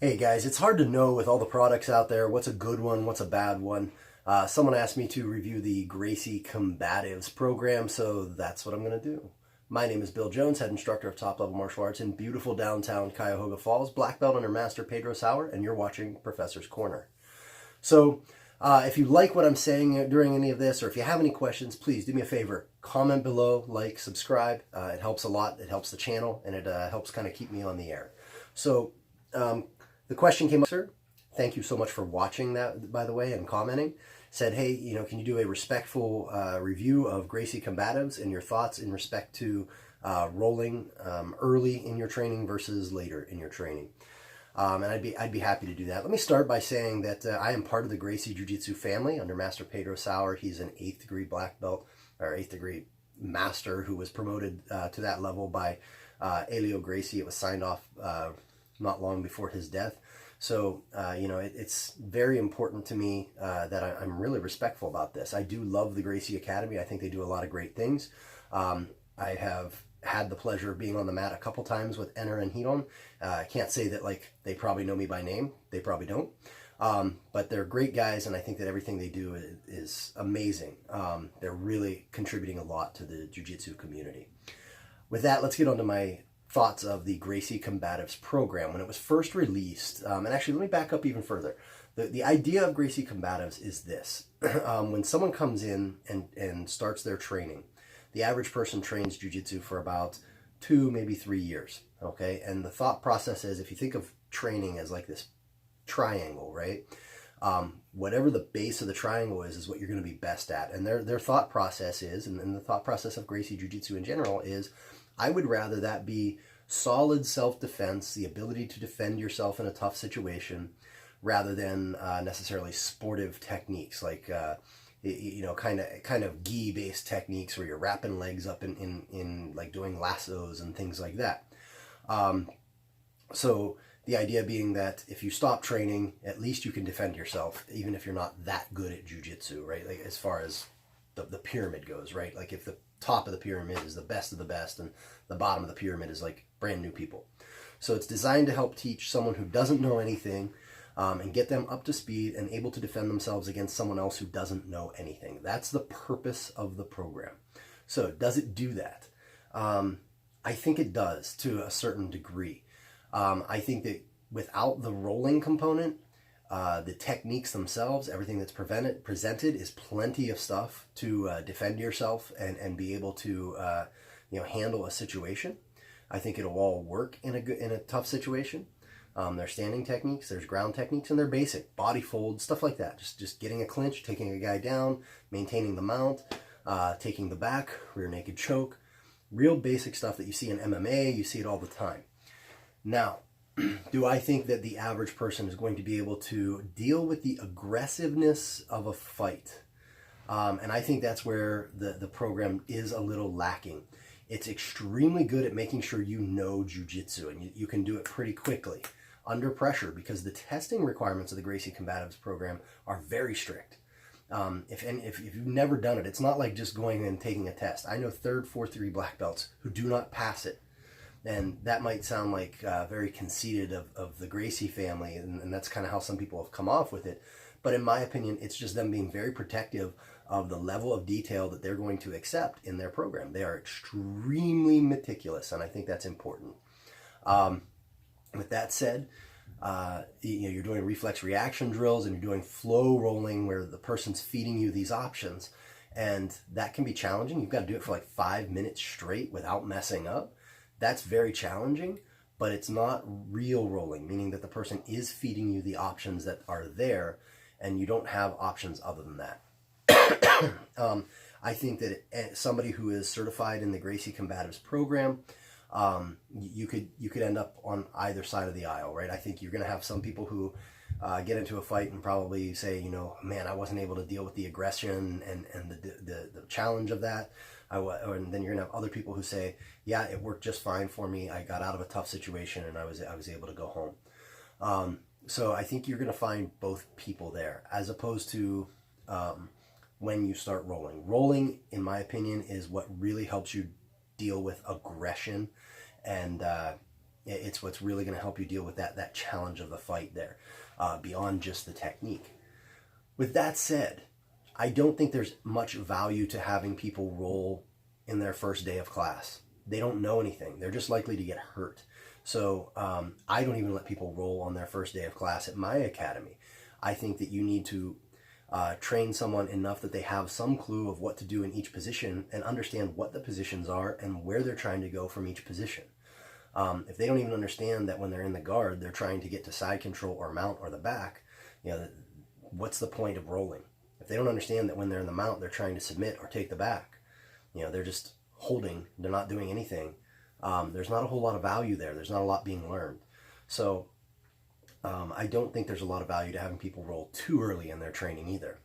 Hey guys, it's hard to know with all the products out there what's a good one, what's a bad one. Someone asked me to review the Gracie Combatives program, so that's what I'm going to do. My name is Bill Jones, head instructor of top-level martial arts in beautiful downtown Cuyahoga Falls, black belt under Master Pedro Sauer, and you're watching Professor's Corner. So if you like what I'm saying during any of this, or if you have any questions, please do me a favor. Comment below, like, subscribe. It helps a lot. It helps the channel, and it helps kind of keep me on the air. So the question came up, sir. Thank you so much for watching that, by the way, and commenting. Said, hey, can you do a respectful review of Gracie Combatives and your thoughts in respect to rolling early in your training versus later in your training? And I'd be happy to do that. Let me start by saying that I am part of the Gracie Jiu-Jitsu family under Master Pedro Sauer. He's an 8th degree black belt, or 8th degree master, who was promoted to that level by Elio Gracie. It was signed off not long before his death. So, it's very important to me that I'm really respectful about this. I do love the Gracie Academy. I think they do a lot of great things. I have had the pleasure of being on the mat a couple times with Enner and Hidon. I can't say that they probably know me by name. They probably don't. But they're great guys, and I think that everything they do is amazing. They're really contributing a lot to the jiu-jitsu community. With that, let's get on to my thoughts of the Gracie Combatives program. When it was first released, and actually let me back up even further. The idea of Gracie Combatives is this. When someone comes in and starts their training, the average person trains jiu-jitsu for about 2, maybe 3 years, okay? And the thought process is, if you think of training as like this triangle, right? Whatever the base of the triangle is what you're going to be best at. And their thought process is, and the thought process of Gracie Jiu-Jitsu in general is, I would rather that be solid self-defense, the ability to defend yourself in a tough situation, rather than necessarily sportive techniques like kind of gi-based techniques where you're wrapping legs up in like doing lassos and things like that. So the idea being that if you stop training, at least you can defend yourself, even if you're not that good at jiu-jitsu, right? Like as far as the pyramid goes, right? Like if the top of the pyramid is the best of the best and the bottom of the pyramid is like brand new people. So it's designed to help teach someone who doesn't know anything and get them up to speed and able to defend themselves against someone else who doesn't know anything. That's the purpose of the program. So does it do that? I think it does to a certain degree. I think that without the rolling component, the techniques themselves, everything that's presented is plenty of stuff to defend yourself and be able to handle a situation. I think it'll all work in a tough situation. There's standing techniques, there's ground techniques, and they're basic body folds, stuff like that. Just getting a clinch, taking a guy down, maintaining the mount, taking the back, rear naked choke, real basic stuff that you see in MMA. You see it all the time. Now, do I think that the average person is going to be able to deal with the aggressiveness of a fight? And I think that's where the program is a little lacking. It's extremely good at making sure you know jiu-jitsu, and you can do it pretty quickly under pressure, because the testing requirements of the Gracie Combatives program are very strict. If you've never done it, it's not like just going and taking a test. I know 3rd, 4th degree black belts who do not pass it. And that might sound like very conceited of the Gracie family, and that's kind of how some people have come off with it. But in my opinion, it's just them being very protective of the level of detail that they're going to accept in their program. They are extremely meticulous, and I think that's important. With that said, you're doing reflex reaction drills, and you're doing flow rolling where the person's feeding you these options, and that can be challenging. You've got to do it for like 5 minutes straight without messing up. That's very challenging, but it's not real rolling, meaning that the person is feeding you the options that are there, and you don't have options other than that. I think that somebody who is certified in the Gracie Combatives program, you could end up on either side of the aisle, right? I think you're going to have some people who get into a fight and probably say, man, I wasn't able to deal with the aggression and the challenge of that. And then you're gonna have other people who say, yeah, it worked just fine for me. I got out of a tough situation and I was able to go home. So I think you're gonna find both people there, as opposed to when you start rolling. Rolling, in my opinion, is what really helps you deal with aggression and It's what's really going to help you deal with that challenge of the fight there, beyond just the technique. With that said, I don't think there's much value to having people roll in their first day of class. They don't know anything. They're just likely to get hurt. So I don't even let people roll on their first day of class at my academy. I think that you need to train someone enough that they have some clue of what to do in each position and understand what the positions are and where they're trying to go from each position. If they don't even understand that when they're in the guard, they're trying to get to side control or mount or the back, what's the point of rolling? If they don't understand that when they're in the mount, they're trying to submit or take the back, they're just holding, they're not doing anything. There's not a whole lot of value there. There's not a lot being learned. So I don't think there's a lot of value to having people roll too early in their training either.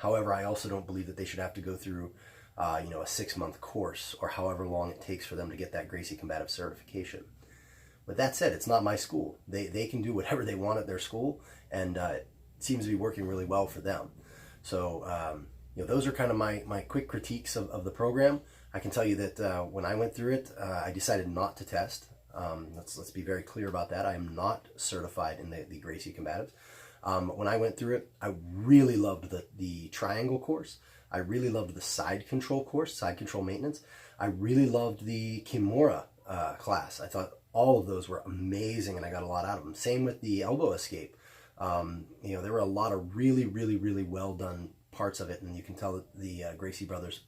However, I also don't believe that they should have to go through a 6-month course or however long it takes for them to get that Gracie Combative certification. With that said, it's not my school. They can do whatever they want at their school, and it seems to be working really well for them. So those are kind of my quick critiques of the program. I can tell you that when I went through it, I decided not to test. Let's be very clear about that. I am not certified in the Gracie Combatives. When I went through it, I really loved the triangle course. I really loved the side control course, side control maintenance. I really loved the Kimura class. I thought all of those were amazing, and I got a lot out of them. Same with the elbow escape. There were a lot of really, really, really well done parts of it, and you can tell that the Gracie brothers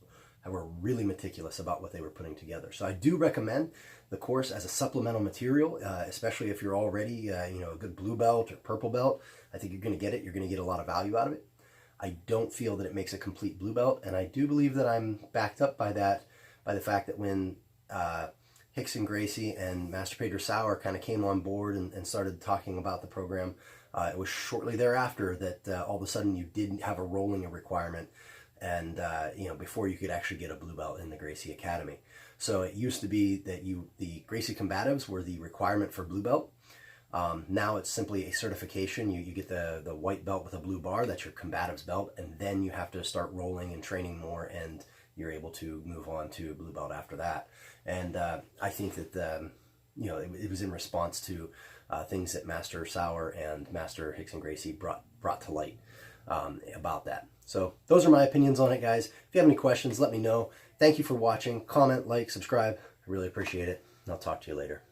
were really meticulous about what they were putting together. So I do recommend the course as a supplemental material, especially if you're already a good blue belt or purple belt. I think you're going to get it. You're going to get a lot of value out of it. I don't feel that it makes a complete blue belt, and I do believe that I'm backed up by that, by the fact that when Rickson Gracie and Master Pedro Sauer kind of came on board and started talking about the program, it was shortly thereafter that all of a sudden you didn't have a rolling requirement, and before you could actually get a blue belt in the Gracie Academy. So it used to be that the Gracie Combatives were the requirement for blue belt. Now it's simply a certification. You get the white belt with a blue bar. That's your Combatives belt, and then you have to start rolling and training more, and you're able to move on to blue belt after that. And I think that it was in response to things that Master Sauer and Master Rickson Gracie brought to light about that. So those are my opinions on it, guys. If you have any questions, let me know. Thank you for watching. Comment, like, subscribe. I really appreciate it. And I'll talk to you later.